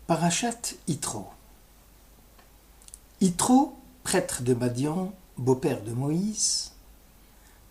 Parashat Yitro. Yitro, prêtre de Madian, beau-père de Moïse,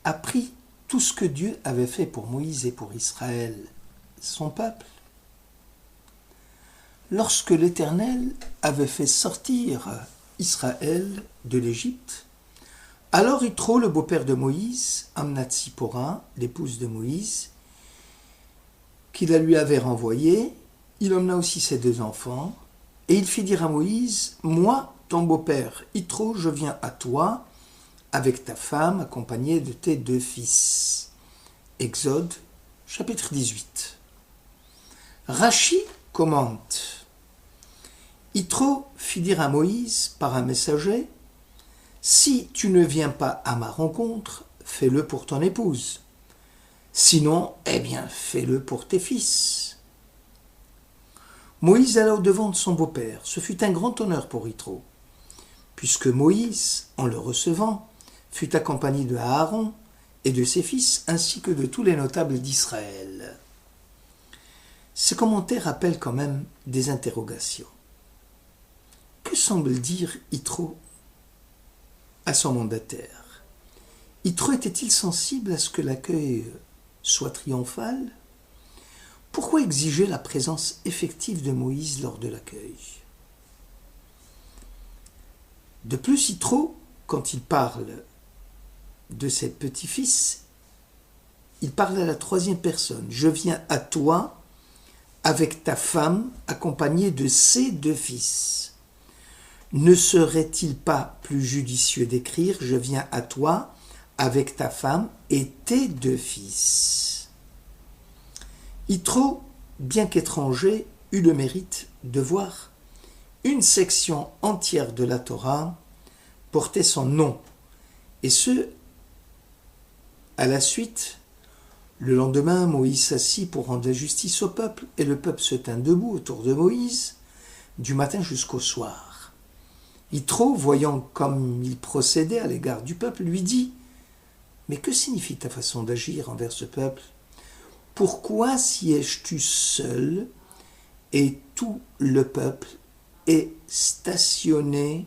apprit tout ce que Dieu avait fait pour Moïse et pour Israël, son peuple. Lorsque l'Éternel avait fait sortir Israël de l'Égypte, alors Yitro, le beau-père de Moïse, amena Tzipora, l'épouse de Moïse, qui la lui avait renvoyée. Il emmena aussi ses 2 enfants, et il fit dire à Moïse, « Moi, ton beau-père, Yitro, je viens à toi, avec ta femme, accompagnée de tes 2 fils. » Exode, chapitre 18. Rachi commente, « Yitro fit dire à Moïse, par un messager, « Si tu ne viens pas à ma rencontre, fais-le pour ton épouse. Sinon, fais-le pour tes fils. » Moïse alla au-devant de son beau-père. Ce fut un grand honneur pour Yitro, puisque Moïse, en le recevant, fut accompagné de Aaron et de ses fils, ainsi que de tous les notables d'Israël. Ces commentaires rappellent quand même des interrogations. Que semble dire Yitro à son mandataire? Yitro était-il sensible à ce que l'accueil soit triomphal? Pourquoi exiger la présence effective de Moïse lors de l'accueil? De plus, Yitro, quand il parle de ses petits-fils, il parle à la 3e personne. « Je viens à toi avec ta femme, accompagnée de ses 2 fils. » Ne serait-il pas plus judicieux d'écrire « Je viens à toi avec ta femme et tes 2 fils » ? Yitro, bien qu'étranger, eut le mérite de voir une section entière de la Torah porter son nom. Et ce, à la suite, le lendemain, Moïse s'assit pour rendre la justice au peuple, et le peuple se tint debout autour de Moïse, du matin jusqu'au soir. Yitro, voyant comme il procédait à l'égard du peuple, lui dit « Mais que signifie ta façon d'agir envers ce peuple ? Pourquoi sièges-tu seul et tout le peuple est stationné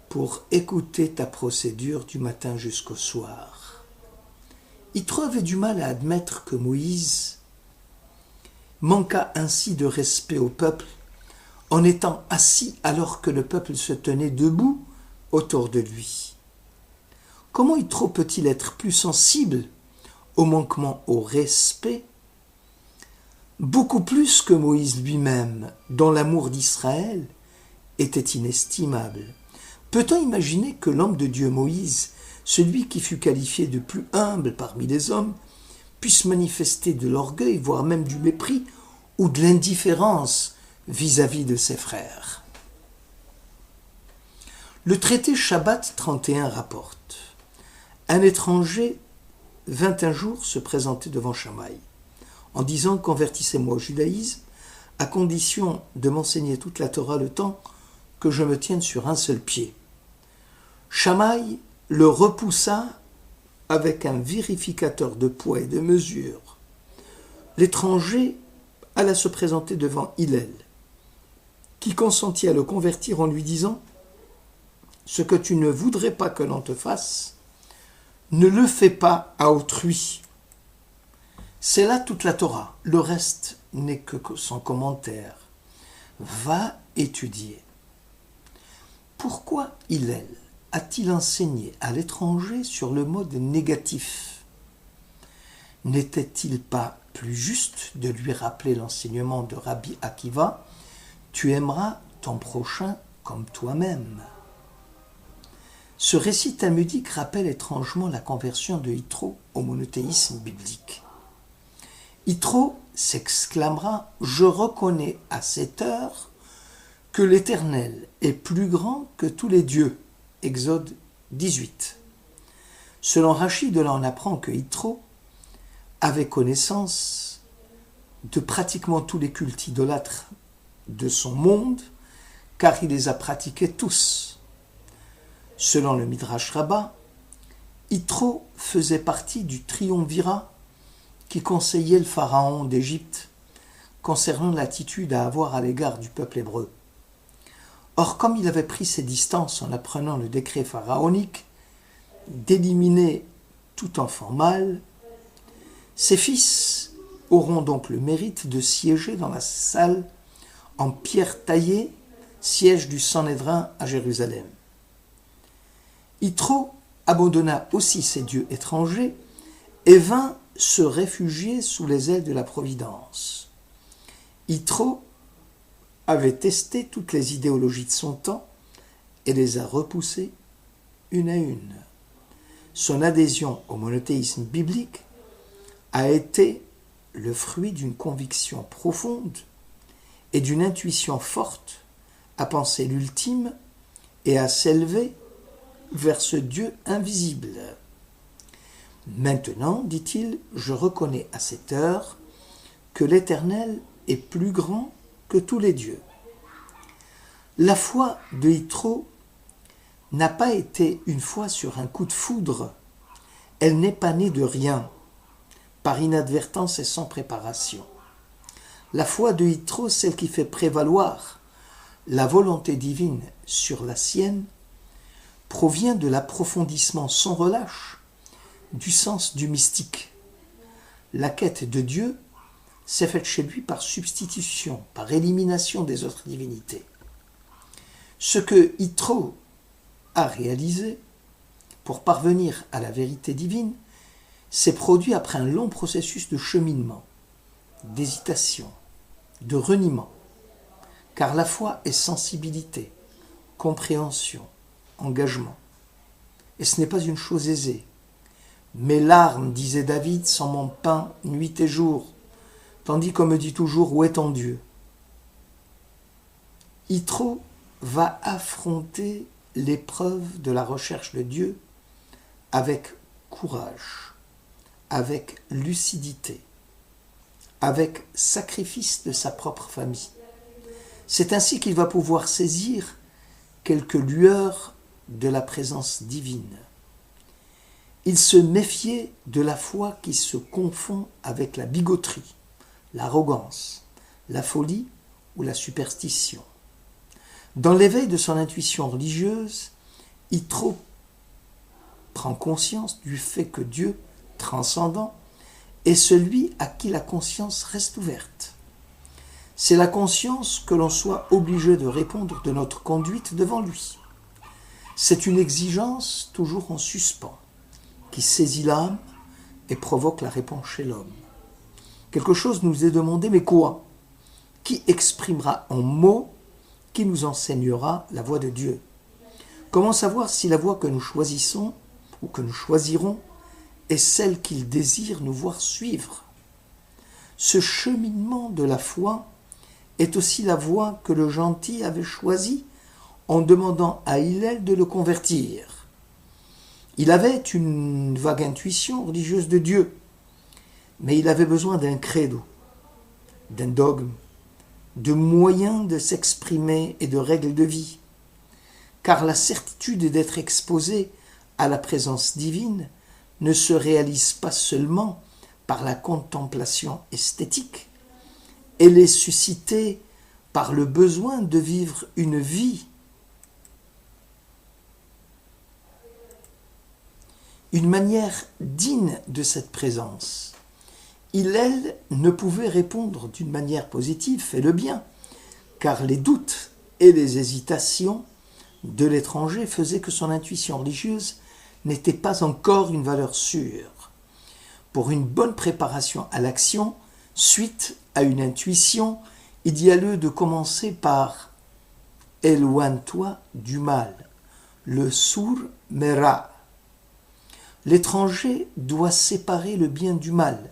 pour écouter ta procédure du matin jusqu'au soir ?» Yitro avait du mal à admettre que Moïse manqua ainsi de respect au peuple en étant assis alors que le peuple se tenait debout autour de lui. Comment Yitro peut-il être plus sensible au manquement au respect, beaucoup plus que Moïse lui-même, dont l'amour d'Israël était inestimable? Peut-on imaginer que l'homme de Dieu Moïse, celui qui fut qualifié de plus humble parmi les hommes, puisse manifester de l'orgueil, voire même du mépris ou de l'indifférence vis-à-vis de ses frères? Le traité Shabbat 31 rapporte « Un étranger 21 jours se présenter devant Shamaï, en disant « Convertissez-moi au judaïsme, à condition de m'enseigner toute la Torah le temps que je me tienne sur un seul pied. » Shamaï le repoussa avec un vérificateur de poids et de mesure. L'étranger alla se présenter devant Hillel, qui consentit à le convertir en lui disant « Ce que tu ne voudrais pas que l'on te fasse, ne le fais pas à autrui. » C'est là toute la Torah. Le reste n'est que son commentaire. Va étudier. Pourquoi Hillel a-t-il enseigné à l'étranger sur le mode négatif? N'était-il pas plus juste de lui rappeler l'enseignement de Rabbi Akiva « Tu aimeras ton prochain comme toi-même » ? Ce récit talmudique rappelle étrangement la conversion de Yitro au monothéisme biblique. Yitro s'exclamera « Je reconnais à cette heure que l'Éternel est plus grand que tous les dieux » Exode 18. Selon Rachi, de là on apprend que Yitro avait connaissance de pratiquement tous les cultes idolâtres de son monde, car il les a pratiqués tous. Selon le Midrash Rabbah, Yitro faisait partie du triumvirat qui conseillait le pharaon d'Égypte concernant l'attitude à avoir à l'égard du peuple hébreu. Or, comme il avait pris ses distances en apprenant le décret pharaonique d'éliminer tout enfant mâle, ses fils auront donc le mérite de siéger dans la salle en pierre taillée, siège du Sanhédrin à Jérusalem. Yitro abandonna aussi ses dieux étrangers et vint se réfugier sous les ailes de la Providence. Yitro avait testé toutes les idéologies de son temps et les a repoussées une à une. Son adhésion au monothéisme biblique a été le fruit d'une conviction profonde et d'une intuition forte à penser l'ultime et à s'élever vers ce Dieu invisible. Maintenant, dit-il, je reconnais à cette heure que l'Éternel est plus grand que tous les dieux. La foi de Yitro n'a pas été une foi sur un coup de foudre. Elle n'est pas née de rien, par inadvertance et sans préparation. La foi de Yitro, celle qui fait prévaloir la volonté divine sur la sienne, provient de l'approfondissement sans relâche du sens du mystique. La quête de Dieu s'est faite chez lui par substitution, par élimination des autres divinités. Ce que Yitro a réalisé pour parvenir à la vérité divine s'est produit après un long processus de cheminement, d'hésitation, de reniement, car la foi est sensibilité, compréhension, engagement. Et ce n'est pas une chose aisée. Mes larmes, disait David, sont mon pain nuit et jour, tandis qu'on me dit toujours où est ton Dieu. Yitro va affronter l'épreuve de la recherche de Dieu avec courage, avec lucidité, avec sacrifice de sa propre famille. C'est ainsi qu'il va pouvoir saisir quelques lueurs de la présence divine. Il se méfiait de la foi qui se confond avec la bigoterie, l'arrogance, la folie ou la superstition. Dans l'éveil de son intuition religieuse, Yitro prend conscience du fait que Dieu, transcendant, est celui à qui la conscience reste ouverte. C'est la conscience que l'on soit obligé de répondre de notre conduite devant lui. C'est une exigence toujours en suspens, qui saisit l'âme et provoque la réponse chez l'homme. Quelque chose nous est demandé, mais quoi? Qui exprimera en mots, qui nous enseignera la voie de Dieu? Comment savoir si la voie que nous choisissons ou que nous choisirons est celle qu'il désire nous voir suivre? Ce cheminement de la foi est aussi la voie que le gentil avait choisie en demandant à Hillel de le convertir. Il avait une vague intuition religieuse de Dieu, mais il avait besoin d'un credo, d'un dogme, de moyens de s'exprimer et de règles de vie, car la certitude d'être exposé à la présence divine ne se réalise pas seulement par la contemplation esthétique, elle est suscitée par le besoin de vivre une vie, une manière digne de cette présence. Hillel ne pouvait répondre d'une manière positive, fais le bien, car les doutes et les hésitations de l'étranger faisaient que son intuition religieuse n'était pas encore une valeur sûre. Pour une bonne préparation à l'action, suite à une intuition, il y a lieu de commencer par « éloigne-toi du mal », le sur mera. L'étranger doit séparer le bien du mal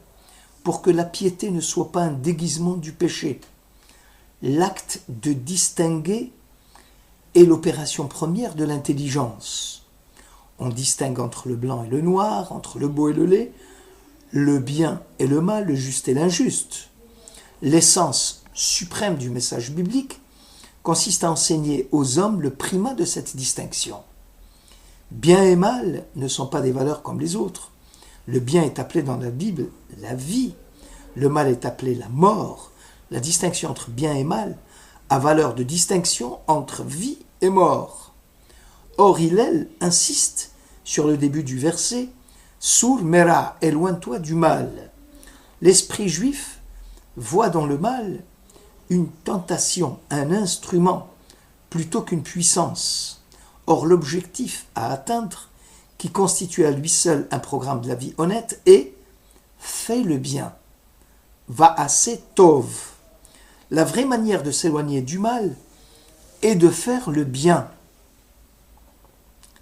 pour que la piété ne soit pas un déguisement du péché. L'acte de distinguer est l'opération première de l'intelligence. On distingue entre le blanc et le noir, entre le beau et le laid, le bien et le mal, le juste et l'injuste. L'essence suprême du message biblique consiste à enseigner aux hommes le primat de cette distinction. Bien et mal ne sont pas des valeurs comme les autres. Le bien est appelé dans la Bible la vie, le mal est appelé la mort, La distinction entre bien et mal a valeur de distinction entre vie et mort. Or, Hillel insiste sur le début du verset « Sur mera, éloigne-toi du mal ». L'esprit juif voit dans le mal une tentation, un instrument, plutôt qu'une puissance. Or, l'objectif à atteindre, qui constitue à lui seul un programme de la vie honnête, est « fais le bien ». Va assez tov. La vraie manière de s'éloigner du mal est de faire le bien,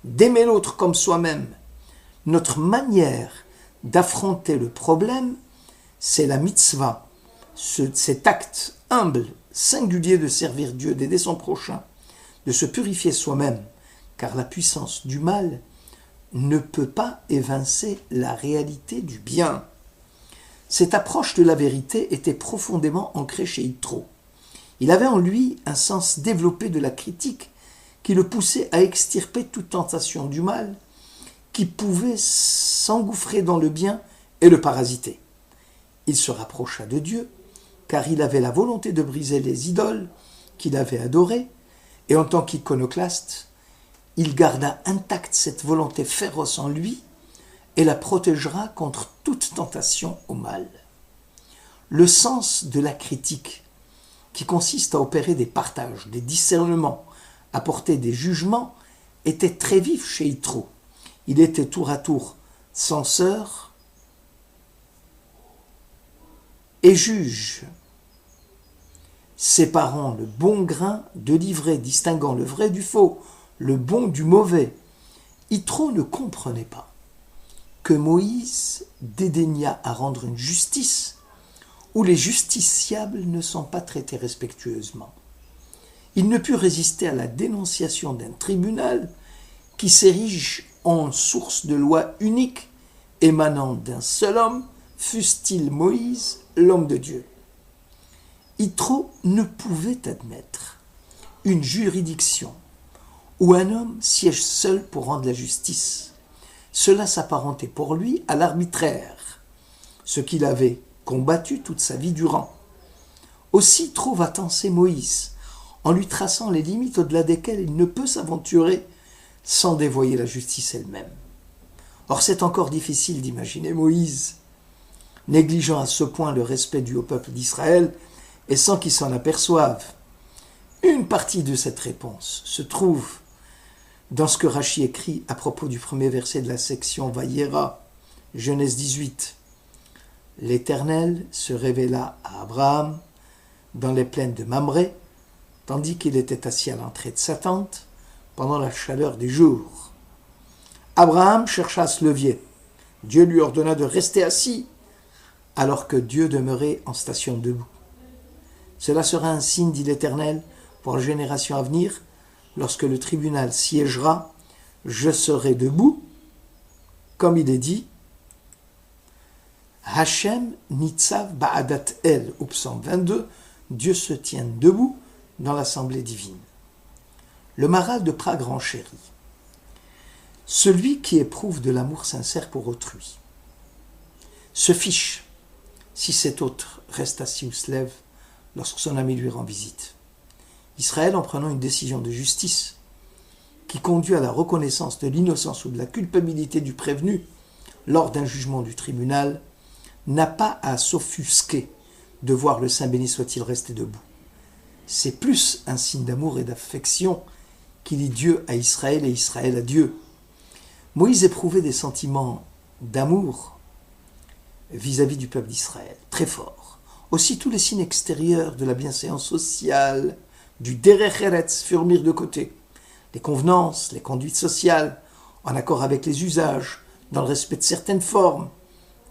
d'aimer l'autre comme soi-même. Notre manière d'affronter le problème, c'est la mitzvah, cet acte humble, singulier de servir Dieu, d'aider son prochain, de se purifier soi-même, car la puissance du mal ne peut pas évincer la réalité du bien. Cette approche de la vérité était profondément ancrée chez Yitro. Il avait en lui un sens développé de la critique qui le poussait à extirper toute tentation du mal qui pouvait s'engouffrer dans le bien et le parasiter. Il se rapprocha de Dieu car il avait la volonté de briser les idoles qu'il avait adorées et en tant qu'iconoclaste, il garda intacte cette volonté féroce en lui et la protégera contre toute tentation au mal. Le sens de la critique, qui consiste à opérer des partages, des discernements, à porter des jugements, était très vif chez Yitro. Il était tour à tour censeur et juge, séparant le bon grain de l'ivraie, distinguant le vrai du faux, le bon du mauvais. Yitro ne comprenait pas que Moïse dédaigna à rendre une justice où les justiciables ne sont pas traités respectueusement. Il ne put résister à la dénonciation d'un tribunal qui s'érige en source de loi unique émanant d'un seul homme, fût-il Moïse, l'homme de Dieu. Yitro ne pouvait admettre une juridiction où un homme siège seul pour rendre la justice. Cela s'apparentait pour lui à l'arbitraire, ce qu'il avait combattu toute sa vie durant. Aussi trouve à tenser Moïse, en lui traçant les limites au-delà desquelles il ne peut s'aventurer sans dévoyer la justice elle-même. Or, c'est encore difficile d'imaginer Moïse négligeant à ce point le respect dû au peuple d'Israël et sans qu'il s'en aperçoive. Une partie de cette réponse se trouve dans ce que Rachi écrit à propos du premier verset de la section Vayera, Genèse 18. L'Éternel se révéla à Abraham dans les plaines de Mamré, tandis qu'il était assis à l'entrée de sa tente pendant la chaleur du jour. Abraham chercha à se lever. Dieu lui ordonna de rester assis, alors que Dieu demeurait en station debout. Cela sera un signe, dit l'Éternel, pour la génération à venir. Lorsque le tribunal siégera, je serai debout, comme il est dit, Hachem Nitzav Ba'adat El, au psaume 22, Dieu se tient debout dans l'assemblée divine. Le Maharal de Prague renchérit. Celui qui éprouve de l'amour sincère pour autrui se fiche si cet autre reste assis ou se lève lorsque son ami lui rend visite. Israël, en prenant une décision de justice qui conduit à la reconnaissance de l'innocence ou de la culpabilité du prévenu lors d'un jugement du tribunal, n'a pas à s'offusquer de voir le Saint béni soit-il rester debout. C'est plus un signe d'amour et d'affection qui lie Dieu à Israël et Israël à Dieu. Moïse éprouvait des sentiments d'amour vis-à-vis du peuple d'Israël, très forts. Aussi, tous les signes extérieurs de la bienséance sociale, du derech eretz furent mis de côté. Les convenances, les conduites sociales, en accord avec les usages, dans le respect de certaines formes,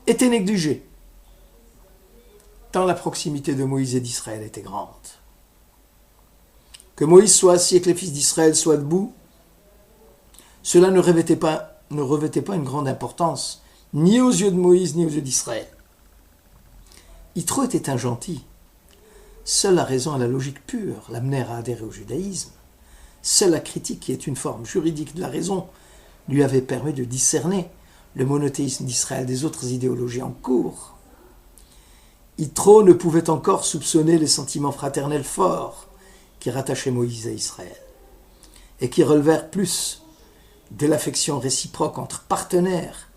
étaient négligées, tant la proximité de Moïse et d'Israël était grande. Que Moïse soit assis et que les fils d'Israël soient debout, cela ne revêtait pas une grande importance, ni aux yeux de Moïse, ni aux yeux d'Israël. Yitro était un gentil. Seule la raison et la logique pure l'amenèrent à adhérer au judaïsme. Seule la critique, qui est une forme juridique de la raison, lui avait permis de discerner le monothéisme d'Israël des autres idéologies en cours. Yitro ne pouvait encore soupçonner les sentiments fraternels forts qui rattachaient Moïse à Israël et qui relevèrent plus de l'affection réciproque entre partenaires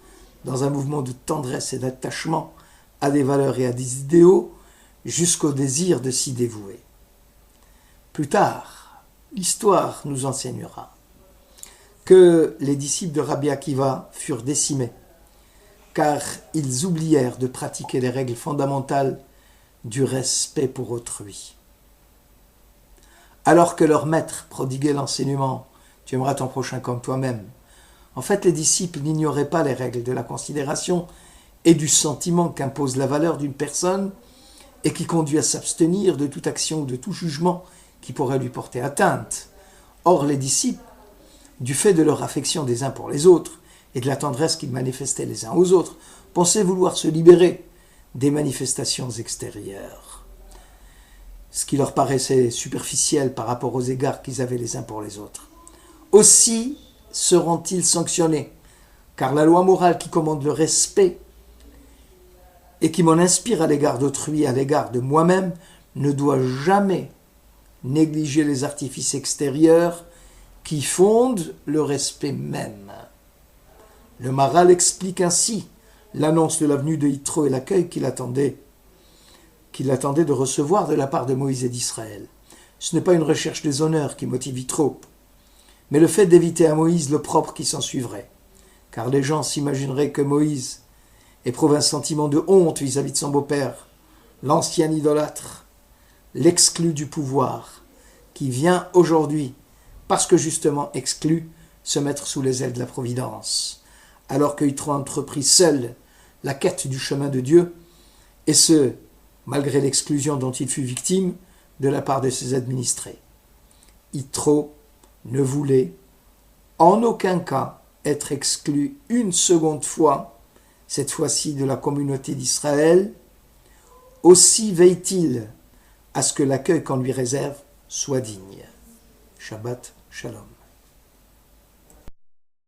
dans un mouvement de tendresse et d'attachement à des valeurs et à des idéaux jusqu'au désir de s'y dévouer. Plus tard, l'histoire nous enseignera que les disciples de Rabbi Akiva furent décimés car ils oublièrent de pratiquer les règles fondamentales du respect pour autrui. Alors que leur maître prodiguait l'enseignement « Tu aimeras ton prochain comme toi-même », en fait, les disciples n'ignoraient pas les règles de la considération et du sentiment qu'impose la valeur d'une personne et qui conduit à s'abstenir de toute action ou de tout jugement qui pourrait lui porter atteinte. Or, les disciples, du fait de leur affection des uns pour les autres et de la tendresse qu'ils manifestaient les uns aux autres, pensaient vouloir se libérer des manifestations extérieures, ce qui leur paraissait superficiel par rapport aux égards qu'ils avaient les uns pour les autres. Aussi seront-ils sanctionnés, car la loi morale qui commande le respect et qui m'en inspire à l'égard d'autrui, à l'égard de moi-même, ne doit jamais négliger les artifices extérieurs qui fondent le respect même. Le Maharal explique ainsi l'annonce de la venue de Yitro et l'accueil qu'il attendait de recevoir de la part de Moïse et d'Israël. Ce n'est pas une recherche des honneurs qui motive Yitro, mais le fait d'éviter à Moïse l'opprobre qui s'en suivrait, car les gens s'imagineraient que Moïse éprouve un sentiment de honte vis-à-vis de son beau-père, l'ancien idolâtre, l'exclu du pouvoir, qui vient aujourd'hui, parce que justement exclu, se mettre sous les ailes de la providence, alors que Yitro a entrepris seul la quête du chemin de Dieu, et ce, malgré l'exclusion dont il fut victime de la part de ses administrés. Yitro ne voulait en aucun cas être exclu une seconde fois, cette fois-ci de la communauté d'Israël. Aussi veille-t-il à ce que l'accueil qu'on lui réserve soit digne. Shabbat Shalom.